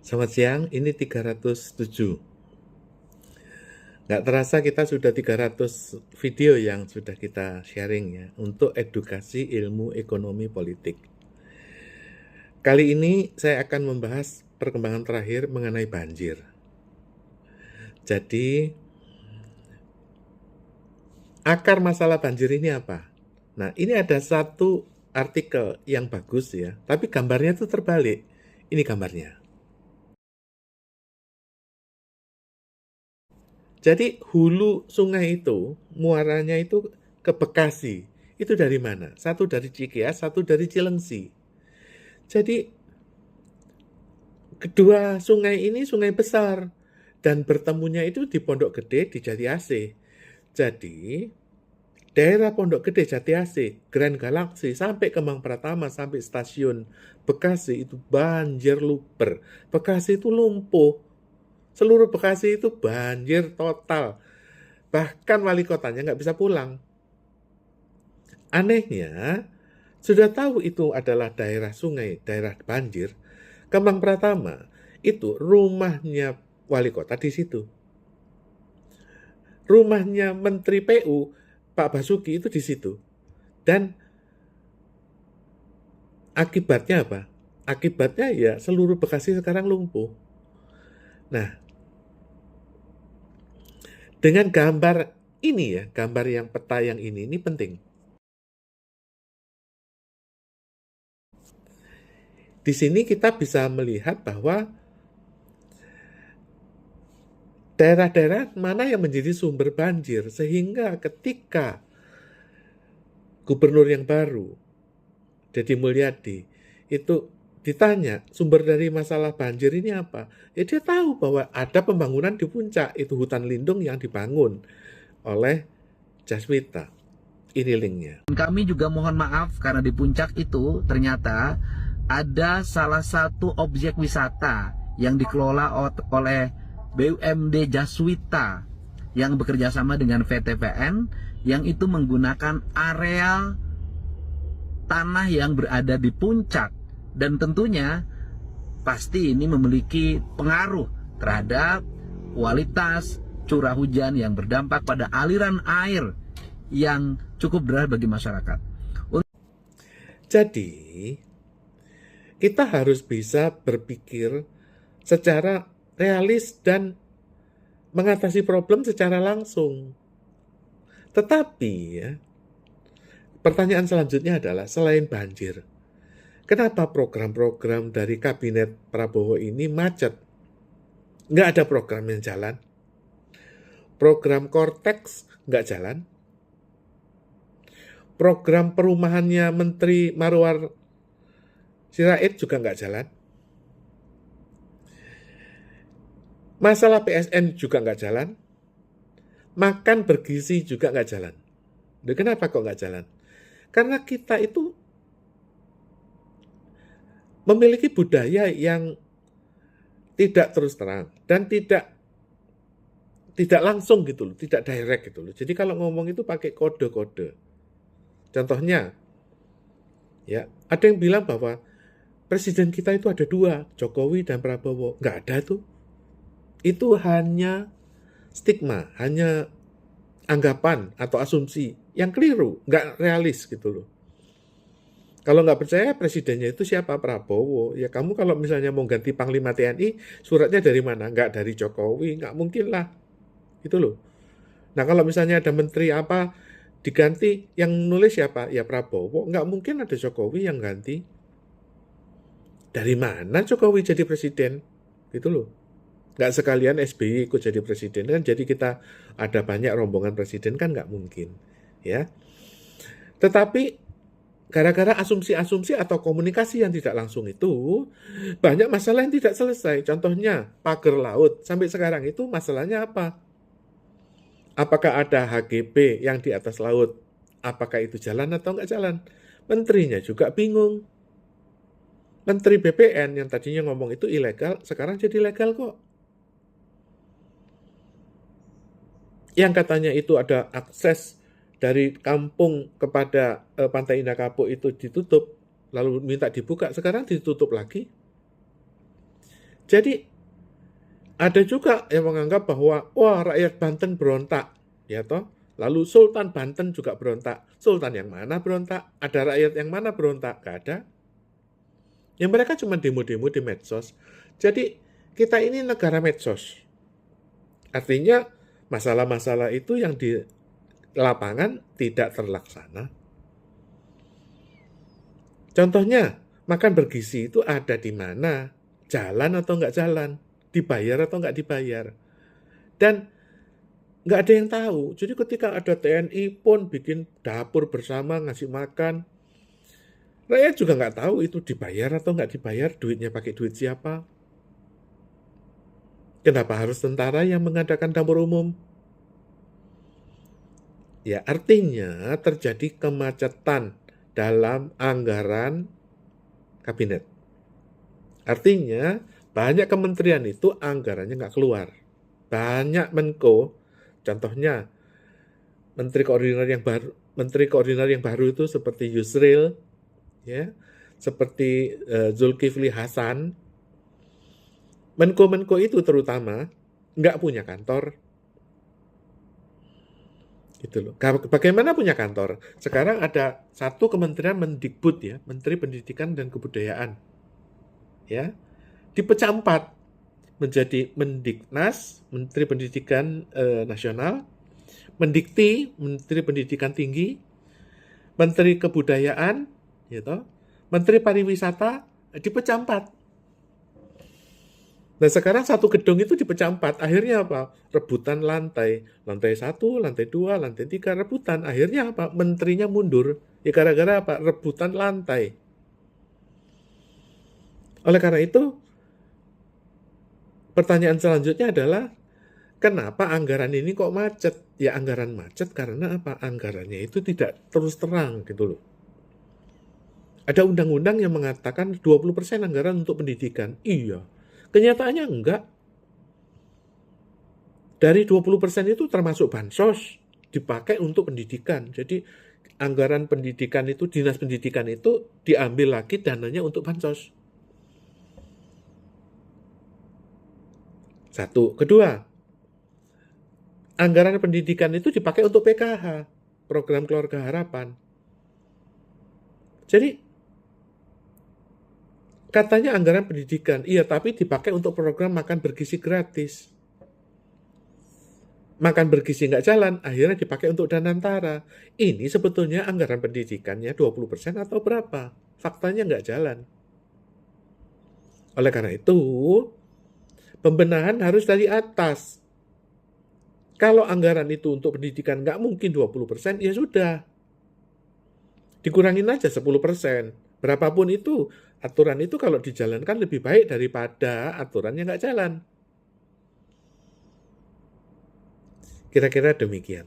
Selamat siang, ini 307. Nggak terasa kita sudah 300 video yang sudah kita sharing ya, untuk edukasi ilmu ekonomi politik. Kali ini saya akan membahas perkembangan terakhir mengenai banjir. Jadi, akar masalah banjir ini apa? Nah, ini ada satu artikel yang bagus ya, tapi gambarnya itu terbalik. Ini gambarnya. Jadi hulu sungai itu, muaranya itu ke Bekasi. Itu dari mana? Satu dari Cikeas, satu dari Cilengsi. Jadi kedua sungai ini sungai besar dan bertemunya itu di Pondok Gede di Jati Asih. Jadi daerah Pondok Gede, Jati Asih, Grand Galaxy sampai Kemang Pratama sampai stasiun Bekasi itu banjir luber. Bekasi itu lumpuh. Seluruh Bekasi itu banjir total. Bahkan wali kotanya nggak bisa pulang. Anehnya, sudah tahu itu adalah daerah sungai, daerah banjir, Kemang Pratama itu rumahnya wali kota di situ. Rumahnya Menteri PU, Pak Basuki itu di situ. Dan akibatnya apa? Akibatnya ya seluruh Bekasi sekarang lumpuh. Nah, dengan gambar ini ya, gambar yang peta yang ini penting. Di sini kita bisa melihat bahwa daerah-daerah mana yang menjadi sumber banjir, sehingga ketika gubernur yang baru, Deddy Mulyadi, itu ditanya sumber dari masalah banjir ini apa? Ya dia tahu bahwa ada pembangunan di puncak, itu hutan lindung yang dibangun oleh Jaswita. Ini linknya. Kami juga mohon maaf karena di puncak itu ternyata ada salah satu objek wisata yang dikelola oleh BUMD Jaswita yang bekerja sama dengan VTPN yang itu menggunakan areal tanah yang berada di puncak, dan tentunya pasti ini memiliki pengaruh terhadap kualitas curah hujan yang berdampak pada aliran air yang cukup deras bagi masyarakat. Jadi, kita harus bisa berpikir secara realis dan mengatasi problem secara langsung. Tetapi ya, pertanyaan selanjutnya adalah selain banjir, kenapa program-program dari kabinet Prabowo ini macet? Nggak ada program yang jalan. Program Cortex nggak jalan. Program perumahannya Menteri Marwar Sirait juga nggak jalan. Masalah PSN juga nggak jalan. Makan bergizi juga nggak jalan. Dan kenapa kok nggak jalan? Karena kita itu memiliki budaya yang tidak terus terang dan tidak langsung gitu loh, tidak direct gitu loh. Jadi kalau ngomong itu pakai kode-kode. Contohnya, ya ada yang bilang bahwa presiden kita itu ada dua, Jokowi dan Prabowo. Nggak ada tuh. Itu hanya stigma, hanya anggapan atau asumsi yang keliru, nggak realis gitu loh. Kalau nggak percaya presidennya itu siapa? Prabowo. Ya kamu kalau misalnya mau ganti Panglima TNI, suratnya dari mana? Nggak dari Jokowi, nggak mungkin lah. Itu loh. Nah kalau misalnya ada menteri apa diganti, yang nulis siapa? Ya Prabowo. Nggak mungkin ada Jokowi yang ganti. Dari mana Jokowi jadi presiden? Gitu loh. Nggak sekalian SBY ikut jadi presiden kan, jadi kita ada banyak rombongan presiden kan nggak mungkin. Ya. Tetapi gara-gara asumsi-asumsi atau komunikasi yang tidak langsung itu, banyak masalah yang tidak selesai. Contohnya, pagar laut. Sampai sekarang itu masalahnya apa? Apakah ada HGB yang di atas laut? Apakah itu jalan atau nggak jalan? Menterinya juga bingung. Menteri BPN yang tadinya ngomong itu ilegal, sekarang jadi legal kok. Yang katanya itu ada akses dari kampung kepada Pantai Indah Kapuk itu ditutup, lalu minta dibuka, sekarang ditutup lagi. Jadi ada juga yang menganggap bahwa wah rakyat Banten berontak, ya toh. Lalu Sultan Banten juga berontak. Sultan yang mana berontak? Ada rakyat yang mana berontak? Gak ada. Yang mereka cuma demo-demo di medsos. Jadi kita ini negara medsos. Artinya masalah-masalah itu yang di lapangan tidak terlaksana. Contohnya, makan bergizi itu ada di mana? Jalan atau nggak jalan? Dibayar atau nggak dibayar? Dan nggak ada yang tahu. Jadi ketika ada TNI pun bikin dapur bersama ngasih makan, rakyat juga nggak tahu itu dibayar atau nggak dibayar, duitnya pakai duit siapa. Kenapa harus tentara yang mengadakan dapur umum? Ya, artinya terjadi kemacetan dalam anggaran kabinet. Artinya, banyak kementerian itu anggarannya nggak keluar. Banyak Menko, contohnya Menteri Koordinator yang baru itu seperti Yusril, ya, seperti Zulkifli Hasan. Menko-menko itu terutama nggak punya kantor. Gitu loh. Bagaimana punya kantor? Sekarang ada satu kementerian Mendikbud ya, Menteri Pendidikan dan Kebudayaan. Ya, dipecah 4 menjadi Mendiknas, Menteri Pendidikan Nasional, Mendikti, Menteri Pendidikan Tinggi, Menteri Kebudayaan, gitu, Menteri Pariwisata, dipecah 4. Nah sekarang satu gedung itu dipecah 4, akhirnya apa? Rebutan lantai 1, lantai 2, lantai 3, rebutan. Akhirnya apa? Menterinya mundur. Ya gara-gara apa? Rebutan lantai. Oleh karena itu, pertanyaan selanjutnya adalah, kenapa anggaran ini kok macet? Ya anggaran macet karena apa? Anggarannya itu tidak terus terang gitu loh. Ada undang-undang yang mengatakan 20% anggaran untuk pendidikan. Iya. Kenyataannya enggak. Dari 20% itu termasuk bansos dipakai untuk pendidikan. Jadi anggaran pendidikan itu, dinas pendidikan itu diambil lagi dananya untuk bansos. Satu. Kedua, anggaran pendidikan itu dipakai untuk PKH, program keluarga harapan. Jadi katanya anggaran pendidikan, iya tapi dipakai untuk program makan bergizi gratis. Makan bergizi nggak jalan, akhirnya dipakai untuk Danantara. Ini sebetulnya anggaran pendidikannya 20% atau berapa? Faktanya nggak jalan. Oleh karena itu, pembenahan harus dari atas. Kalau anggaran itu untuk pendidikan nggak mungkin 20%, ya sudah. Dikurangin aja 10%. Berapapun itu, aturan itu kalau dijalankan lebih baik daripada aturan yang nggak jalan. Kira-kira demikian.